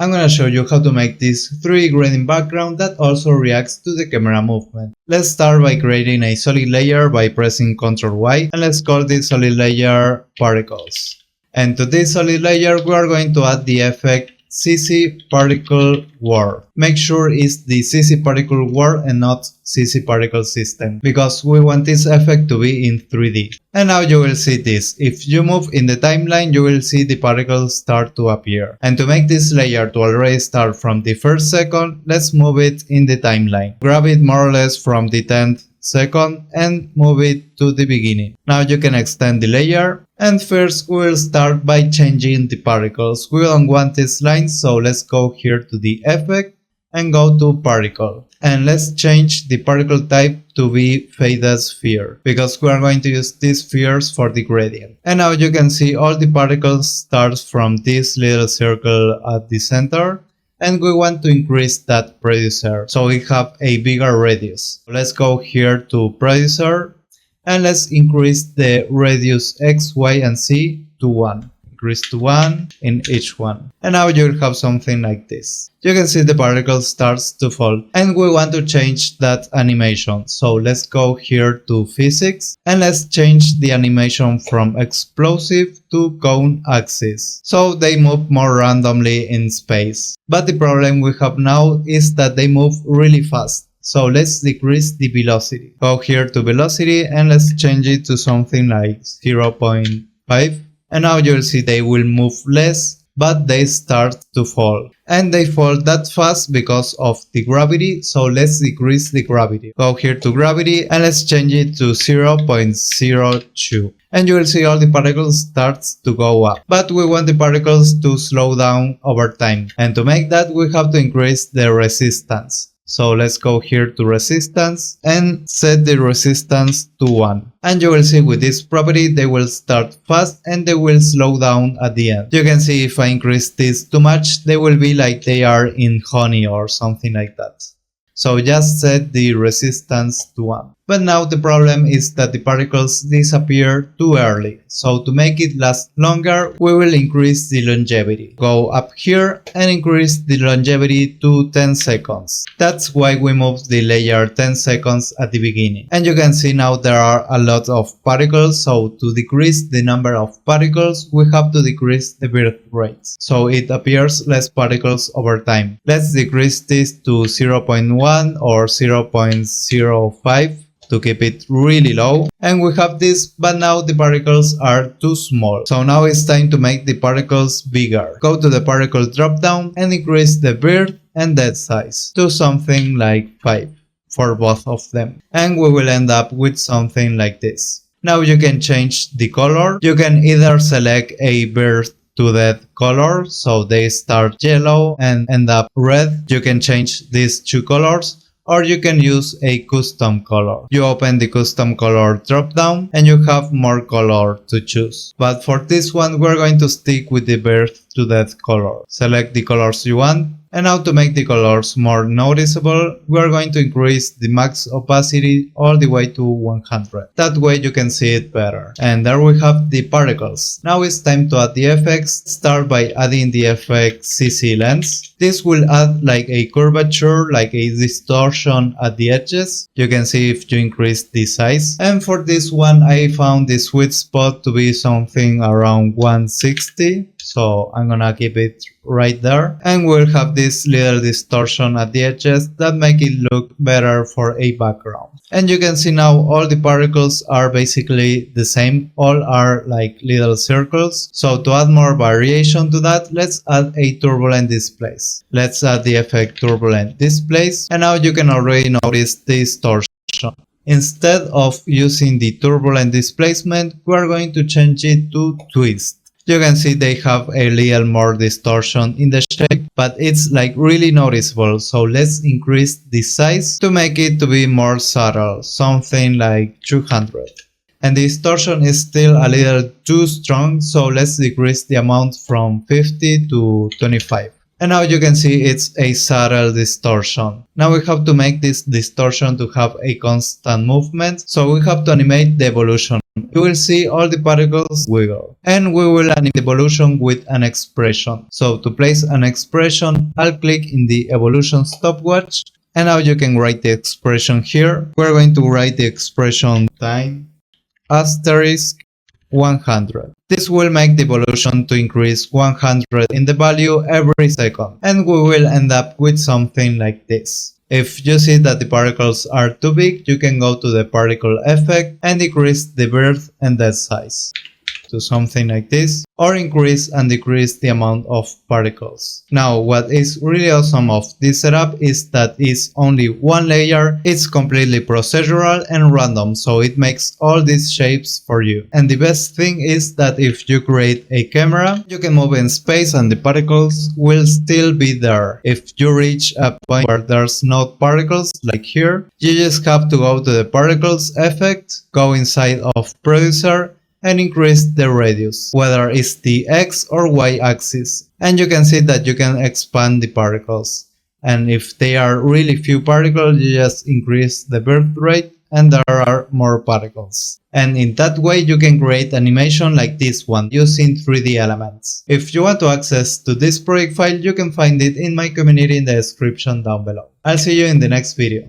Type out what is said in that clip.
I'm gonna show you how to make this 3D grading background that also reacts to the camera movement. Let's start by creating a solid layer by pressing Ctrl Y, and let's call this solid layer Particles. And to this solid layer we are going to add the effect CC Particle World. Make sure it's the CC Particle World and not CC Particle System, because we want this effect to be in 3D. And now you will see this. If you move in the timeline, you will see the particles start to appear. And to make this layer to already start from the first second, let's move it in the timeline. Grab it more or less from the 10th second and move it to the beginning. Now you can extend the layer, and first we will start by changing the particles. We don't want this line, so let's go here to the effect and go to particle, and let's change the particle type to be faded sphere, because we are going to use these spheres for the gradient. And now you can see all the particles start from this little circle at the center, and we want to increase that producer so we have a bigger radius. Let's go here to producer, and let's increase the radius X, Y, and Z to 1. Increase to 1 in each one. And now you'll have something like this. You can see the particle starts to fall, and we want to change that animation. So let's go here to physics, and let's change the animation from explosive to cone axis, so they move more randomly in space. But the problem we have now is that they move really fast. So let's decrease the velocity. Go here to velocity, and let's change it to something like 0.5. And now you'll see they will move less, but they start to fall. And they fall that fast because of the gravity, so let's decrease the gravity. Go here to gravity, and let's change it to 0.02. And you will see all the particles starts to go up. But we want the particles to slow down over time. And to make that, we have to increase the resistance. So let's go here to resistance and set the resistance to 1. And you will see with this property they will start fast and they will slow down at the end. You can see if I increase this too much, they will be like they are in honey or something like that. So just set the resistance to 1. But now the problem is that the particles disappear too early. So to make it last longer, we will increase the longevity. Go up here and increase the longevity to 10 seconds. That's why we moved the layer 10 seconds at the beginning. And you can see now there are a lot of particles, so to decrease the number of particles, we have to decrease the birth rate. So it appears less particles over time. Let's decrease this to 0.1 or 0.05. to keep it really low, and we have this, but now the particles are too small. So now it's time to make the particles bigger. Go to the particle drop down and increase the birth and death size to something like 5 for both of them, and we will end up with something like this. Now you can change the color. You can either select a birth to death color, so they start yellow and end up red. You can change these two colors, or you can use a custom color. You open the custom color drop down and you have more color to choose. But for this one we're going to stick with the birth to death color. Select the colors you want. And now to make the colors more noticeable, we are going to increase the max opacity all the way to 100. That way you can see it better. And there we have the particles. Now it's time to add the effects. Start by adding the effect CC Lens. This will add like a curvature, like a distortion at the edges. You can see if you increase the size. And for this one I found the sweet spot to be something around 160. So I'm gonna keep it right there, and we'll have this little distortion at the edges that make it look better for a background. And you can see now all the particles are basically the same, all are like little circles. So to add more variation to that, let's add a turbulent displace. Let's add the effect turbulent displace, and now you can already notice the distortion. Instead of using the turbulent displacement, we are going to change it to twist. You can see they have a little more distortion in the shape, but it's like really noticeable. So let's increase the size to make it to be more subtle, something like 200. And the distortion is still a little too strong, so let's decrease the amount from 50 to 25. And now you can see it's a subtle distortion. Now we have to make this distortion to have a constant movement, so we have to animate the evolution. You will see all the particles wiggle. And we will animate the evolution with an expression. So to place an expression, I'll click in the evolution stopwatch. And now you can write the expression here. We're going to write the expression time asterisk 100. This will make the evolution to increase 100 in the value every second. And we will end up with something like this. If you see that the particles are too big, you can go to the particle effect and decrease the birth and death size to something like this, or increase and decrease the amount of particles. Now what is really awesome of this setup is that it's only one layer, it's completely procedural and random, so it makes all these shapes for you. And the best thing is that if you create a camera, you can move in space and the particles will still be there. If you reach a point where there's no particles, like here, you just have to go to the particles effect, go inside of producer, and increase the radius, whether it's the X or Y axis. And you can see that you can expand the particles. And if they are really few particles, you just increase the birth rate and there are more particles. And in that way you can create animation like this one using 3D elements. If you want to access to this project file, you can find it in my community in the description down below. I'll see you in the next video.